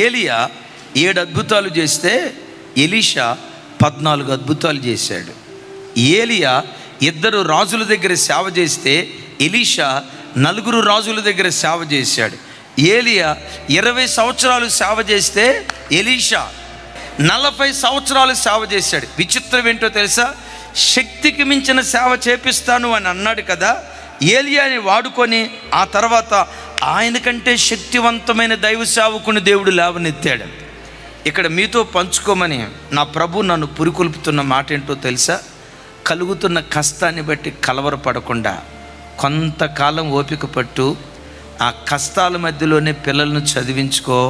ఏలియా 7 అద్భుతాలు చేస్తే ఎలీషా 14 అద్భుతాలు చేశాడు. ఏలియా 2 రాజుల దగ్గర సేవ చేస్తే ఎలీషా 4 రాజుల దగ్గర సేవ చేశాడు. ఏలియా 20 సంవత్సరాలు సేవ చేస్తే ఎలీషా 40 సంవత్సరాలు సేవ చేశాడు. విచిత్రం ఏంటో తెలుసా? శక్తికి మించిన సేవ చేపిస్తాను అని అన్నాడు కదా, ఏలియాని వాడుకొని ఆ తర్వాత ఆయన కంటే శక్తివంతమైన దైవ సేవకుని దేవుడు లేవనెత్తాడు. ఇక్కడ మీతో పంచుకోమని నా ప్రభు నన్ను పురికొల్పుతున్న మాట ఏంటో తెలుసా? కలుగుతున్న కష్టాన్ని బట్టి కలవరపడకుండా కొంతకాలం ఓపిక పట్టు. ఆ కష్టాల మధ్యలోనే పిల్లలను చదివించుకో,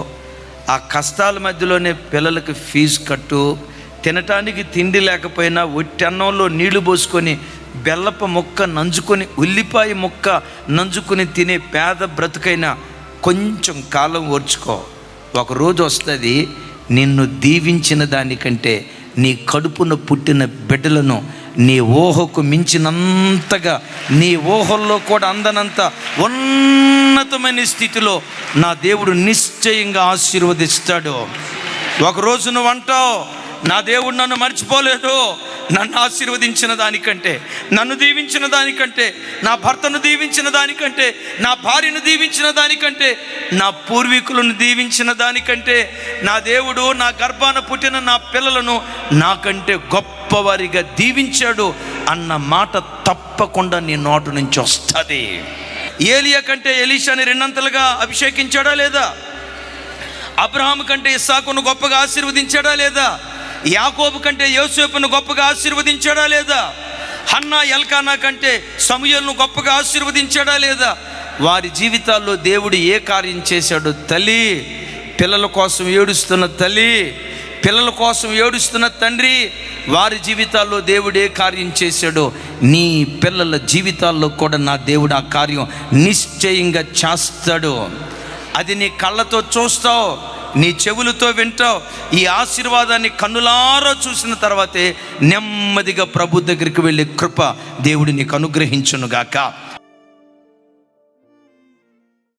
ఆ కష్టాల మధ్యలోనే పిల్లలకి ఫీజు కట్టు. తినటానికి తిండి లేకపోయినా ఒట్టి అన్నంలో నీళ్లు పోసుకొని బెల్లపు ముక్క నంజుకొని ఉల్లిపాయ ముక్క నంజుకొని తినే పేద బ్రతుకైనా కొంచెం కాలం ఓర్చుకో. ఒకరోజు వస్తుంది, నిన్ను దీవించిన దానికంటే నీ కడుపున పుట్టిన బిడ్డలను నీ ఊహకు మించినంతగా, నీ ఊహల్లో కూడా అందనంత ఉన్నతమైన స్థితిలో నా దేవుడు నిశ్చయంగా ఆశీర్వదిస్తాడు. ఒకరోజు నువ్వు అంటావు, నా దేవుడు నన్ను మర్చిపోలేదు. నన్ను ఆశీర్వదించిన దానికంటే, నన్ను దీవించిన దానికంటే, నా భర్తను దీవించిన దానికంటే, నా భార్యను దీవించిన దానికంటే, నా పూర్వీకులను దీవించిన దానికంటే, నా దేవుడు నా గర్భాన పుట్టిన నా పిల్లలను నాకంటే గొప్పవారిగా దీవించాడు అన్న మాట తప్పకుండా నీ నోటు నుంచి వస్తుంది. ఏలియా కంటే ఎలీషాని 2 అంతలుగా అభిషేకించాడా లేదా? అబ్రహాము కంటే ఇస్సాకును గొప్పగా ఆశీర్వదించాడా లేదా? యాకోబు కంటే యోసేపును గొప్పగా ఆశీర్వదించాడా లేదా? హన్నా ఎల్కానా కంటే సమూయేలును గొప్పగా ఆశీర్వదించాడా లేదా? వారి జీవితాల్లో దేవుడు ఏ కార్యం చేశాడో తల్లి, పిల్లల కోసం ఏడుస్తున్న తల్లి, పిల్లల కోసం ఏడుస్తున్న తండ్రి, వారి జీవితాల్లో దేవుడు ఏ కార్యం చేశాడో నీ పిల్లల జీవితాల్లో కూడా నా దేవుడు ఆ కార్యం నిశ్చయంగా చేస్తాడు. అది నీ కళ్ళతో చూస్తావు, నీ చెవులతో వింటావు. ఈ ఆశీర్వాదాన్ని కన్నులారా చూసిన తర్వాతే నెమ్మదిగా ప్రభు దగ్గరికి వెళ్ళే కృప దేవుడు నీకు అనుగ్రహించునుగాక.